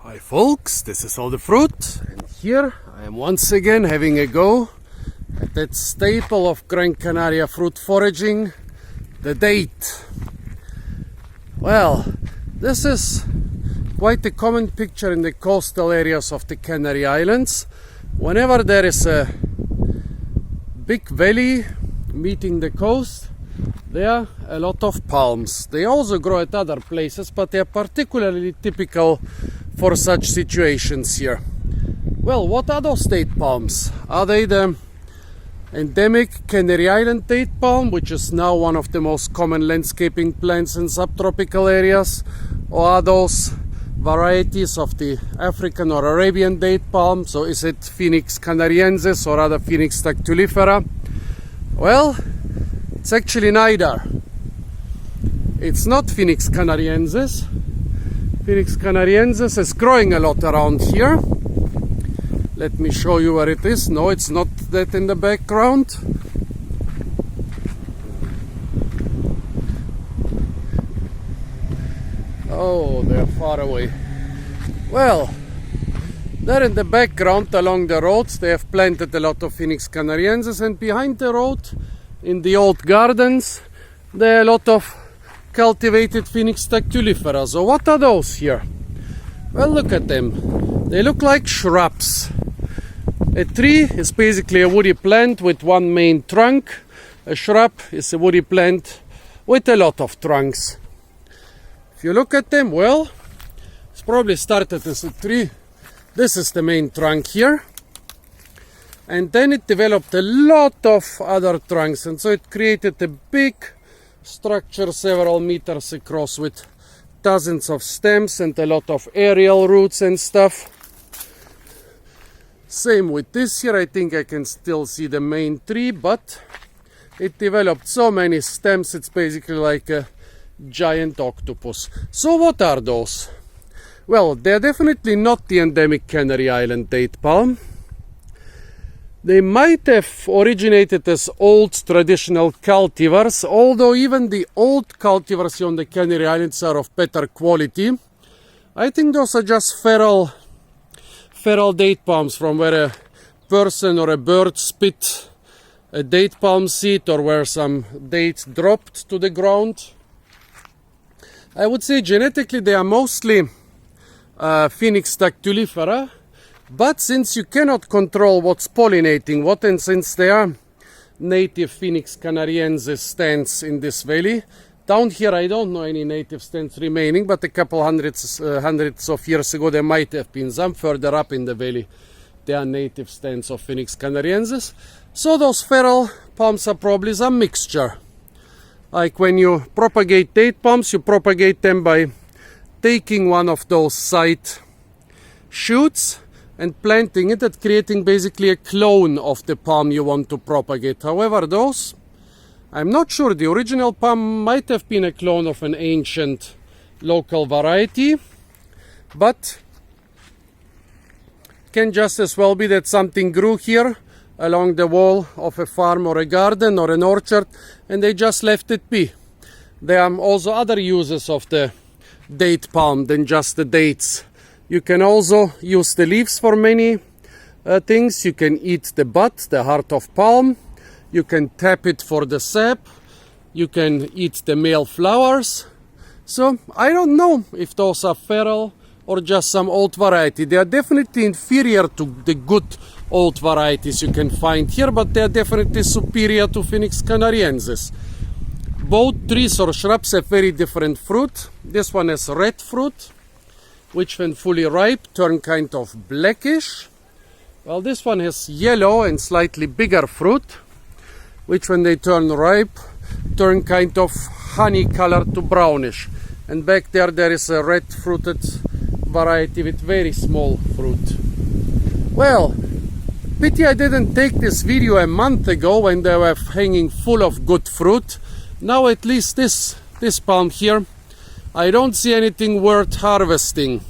Hi folks, this is all the fruit, and here I am once again having a go at that staple of Gran Canaria fruit foraging, the date. Well, this is quite a common picture in the coastal areas of the Canary Islands. Whenever there is a big valley meeting the coast, there are a lot of palms. They also grow at other places, but they are particularly typical for such situations here. Well, what are those date palms? Are they the endemic Canary Island date palm, which is now one of the most common landscaping plants in subtropical areas? Or are those varieties of the African or Arabian date palm? So is it Phoenix canariensis or other Phoenix dactylifera? Well, it's actually neither. It's not Phoenix canariensis. Phoenix canariensis is growing a lot around here. Let me show you where it is. No, it's not that in the background. Oh, they're far away. Well, there in the background along the roads they have planted a lot of Phoenix canariensis, and behind the road in the old gardens there are a lot of cultivated Phoenix dactylifera. So what are those here? Well, look at them. They look like shrubs. A tree is basically a woody plant with one main trunk. A shrub is a woody plant with a lot of trunks. If you look at them, well, it's probably started as a tree. This is the main trunk here. And then it developed a lot of other trunks, and so it created a big structure several meters across with dozens of stems and a lot of aerial roots and stuff. Same with this here. I think I can still see the main tree, but it developed so many stems it's basically like a giant octopus. So what are those? Well, they're definitely not the endemic Canary Island date palm. They might have originated as old traditional cultivars, although even the old cultivars on the Canary Islands are of better quality. I think those are just feral date palms from where a person or a bird spit a date palm seed or where some dates dropped to the ground. I would say genetically they are mostly Phoenix dactylifera. But since you cannot control what's pollinating what, and since there are native Phoenix canariensis stands in this valley, down here I don't know any native stands remaining, but a couple hundreds of years ago there might have been some. Further up in the valley there are native stands of Phoenix canariensis. So those feral palms are probably some mixture. Like when you propagate date palms, you propagate them by taking one of those side shoots and planting it and creating basically a clone of the palm you want to propagate. However, those, I'm not sure. The original palm might have been a clone of an ancient local variety, but can just as well be that something grew here along the wall of a farm or a garden or an orchard and they just left it be. There are also other uses of the date palm than just the dates. You can also use the leaves for many things. You can eat the bud, the heart of palm. You can tap it for the sap. You can eat the male flowers. So I don't know if those are feral or just some old variety. They are definitely inferior to the good old varieties you can find here, but they are definitely superior to Phoenix canariensis. Both trees or shrubs have very different fruit. This one has red fruit, which when fully ripe turn kind of blackish. Well, this one has yellow and slightly bigger fruit, which when they turn ripe turn kind of honey colored to brownish. And back there is a red fruited variety with very small fruit. Well, pity I didn't take this video a month ago when they were hanging full of good fruit. Now at least this palm here, I don't see anything worth harvesting.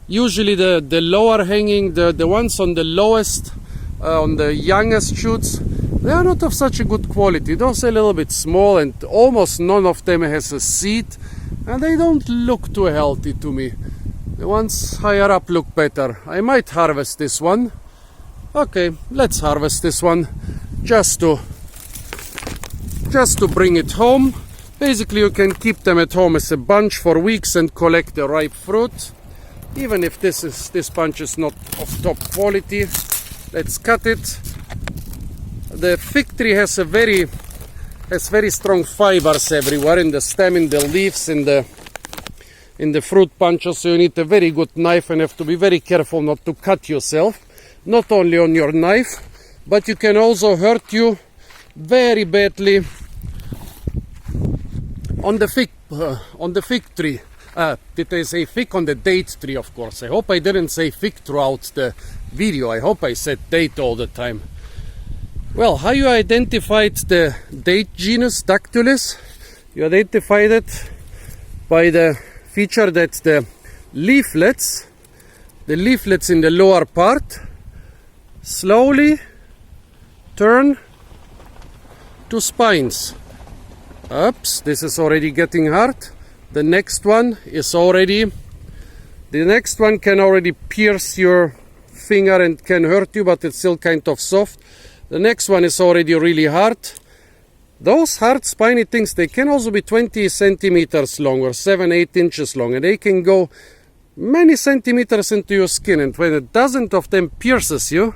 Usually the lower hanging, the ones on the lowest, on the youngest shoots, they are not of such a good quality. Those are a little bit small and almost none of them has a seed, and they don't look too healthy to me. The ones higher up look better. I might harvest this one. Okay, let's harvest this one just to bring it home. Basically, you can keep them at home as a bunch for weeks and collect the ripe fruit. Even if this bunch is not of top quality, let's cut it. The fig tree has very strong fibers everywhere in the stem, in the leaves, in the fruit bunches. So you need a very good knife and have to be very careful not to cut yourself. Not only on your knife, but you can also hurt you very badly on the fig tree. Did I say fig? On the date tree, of course. I hope I didn't say fig throughout the video. I hope I said date all the time. Well, how you identified the date genus Dactylus? You identified it by the feature that the leaflets in the lower part slowly turn to spines. Oops, this is already getting hard. The next one can already pierce your finger and can hurt you, but it's still kind of soft. The next one is already really hard. Those hard spiny things, they can also be 20 centimeters long or 7-8 inches long, and they can go many centimeters into your skin. And when a dozen of them pierces you,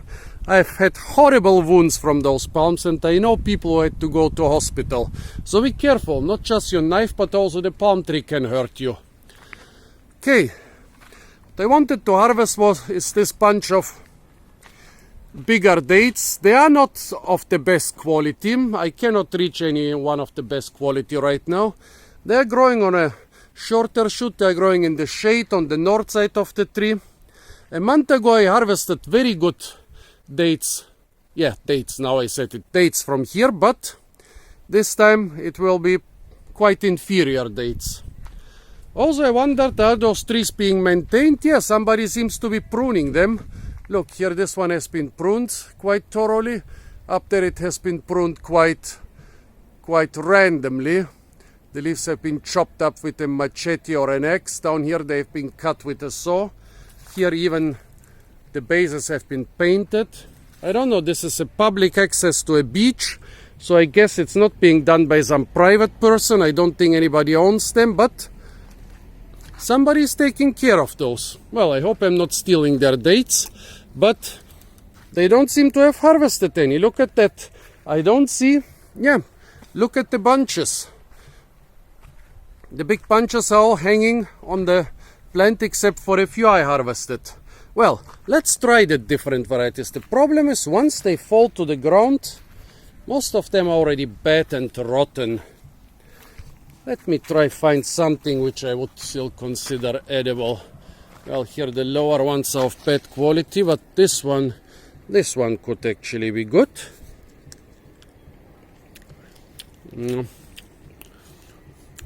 I've had horrible wounds from those palms, and I know people who had to go to hospital. So be careful, not just your knife, but also the palm tree can hurt you. Okay, what I wanted to harvest is this bunch of bigger dates. They are not of the best quality. I cannot reach any one of the best quality right now. They are growing on a shorter shoot. They are growing in the shade on the north side of the tree. A month ago I harvested very good dates. Yeah, dates, now I said it, dates from here, but this time it will be quite inferior dates. Also, I wondered, are those trees being maintained? Yeah, somebody seems to be pruning them. Look, here this one has been pruned quite thoroughly. Up there it has been pruned quite randomly. The leaves have been chopped up with a machete or an axe. Down here they've been cut with a saw. Here even the bases have been painted. I don't know, this is a public access to a beach, so I guess it's not being done by some private person. I don't think anybody owns them, but somebody is taking care of those. Well, I hope I'm not stealing their dates, but they don't seem to have harvested any. Look at that. I don't see. Yeah, look at the bunches. The big bunches are all hanging on the plant except for a few I harvested. Well, let's try the different varieties. The problem is once they fall to the ground, most of them are already bad and rotten. Let me try find something which I would still consider edible. Well, here the lower ones are of bad quality, but this one could actually be good.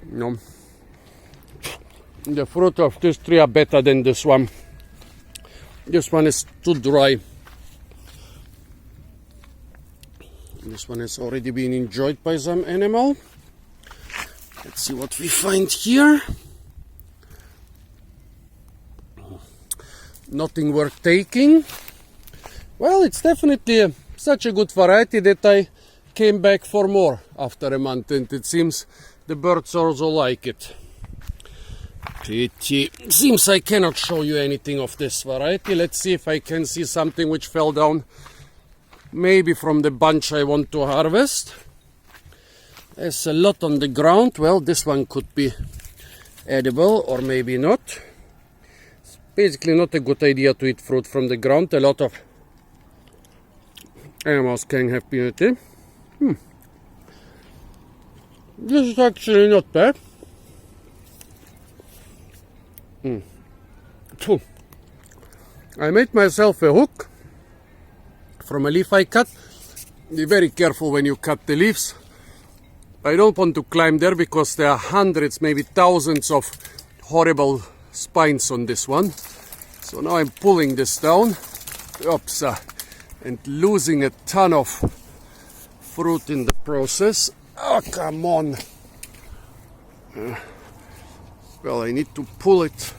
No. The fruit of this tree are better than this one. This one is too dry. This one has already been enjoyed by some animal. Let's see what we find here. Nothing worth taking. Well, it's definitely such a good variety that I came back for more after a month, and it seems the birds also like it. Pity. Seems I cannot show you anything of this variety. Let's see if I can see something which fell down, maybe from the bunch I want to harvest. There's a lot on the ground. Well, this one could be edible or maybe not. It's basically not a good idea to eat fruit from the ground. A lot of animals can have immunity. This is actually not bad. I made myself a hook from a leaf I cut. Be very careful when you cut the leaves. I don't want to climb there because there are hundreds, maybe thousands of horrible spines on this one. So now I'm pulling this down. Oops, and losing a ton of fruit in the process. Oh, come on. Well, I need to pull it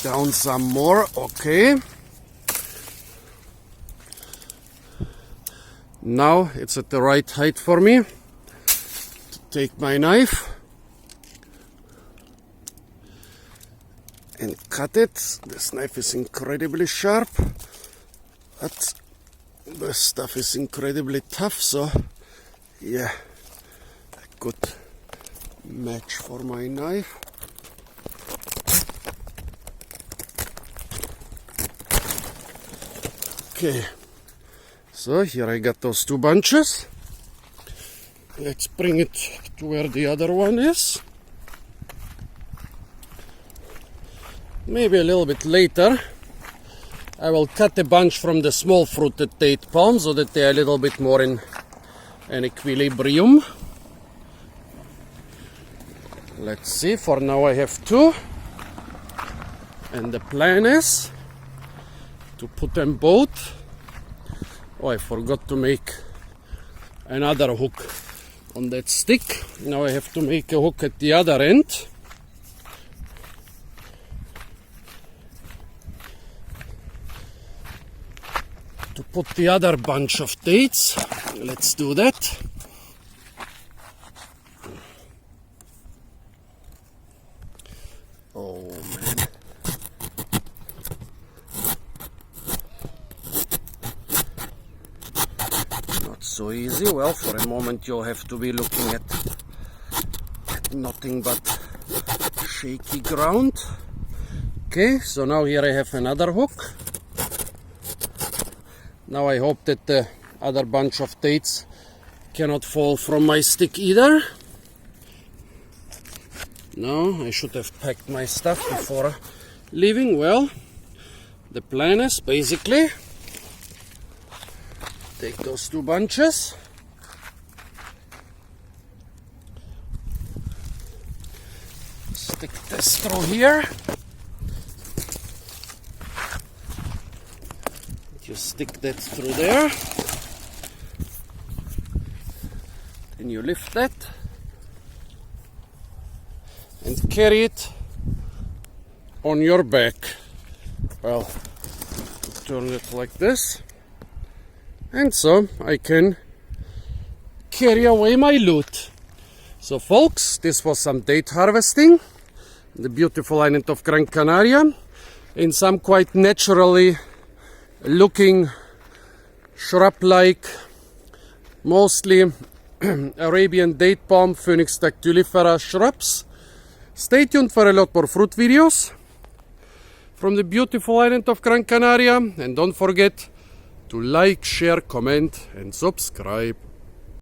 down some more, okay. Now it's at the right height for me to take my knife and cut it. This knife is incredibly sharp, but the stuff is incredibly tough, so yeah, a good match for my knife. Okay, so here I got those 2 bunches. Let's bring it to where the other one is. Maybe a little bit later I will cut a bunch from the small fruited date palm so that they're a little bit more in an equilibrium. Let's see, for now I have 2, and the plan is to put them both. Oh, I forgot to make another hook on that stick. Now I have to make a hook at the other end. To put the other bunch of dates. Let's do that. Oh man. Not so easy. Well, for a moment you'll have to be looking at nothing but shaky ground. Okay, so now here I have another hook. Now I hope that the other bunch of dates cannot fall from my stick either. No, I should have packed my stuff before leaving. Well, the plan is basically take those 2 bunches, stick this through here. You stick that through there, then you lift that and carry it on your back. Well, turn it like this, and so I can carry away my loot. So folks, this was some date harvesting in the beautiful island of Gran Canaria in some quite naturally looking shrub-like, mostly Arabian date palm, Phoenix dactylifera shrubs. Stay tuned for a lot more fruit videos from the beautiful island of Gran Canaria, and don't forget to like, share, comment and subscribe.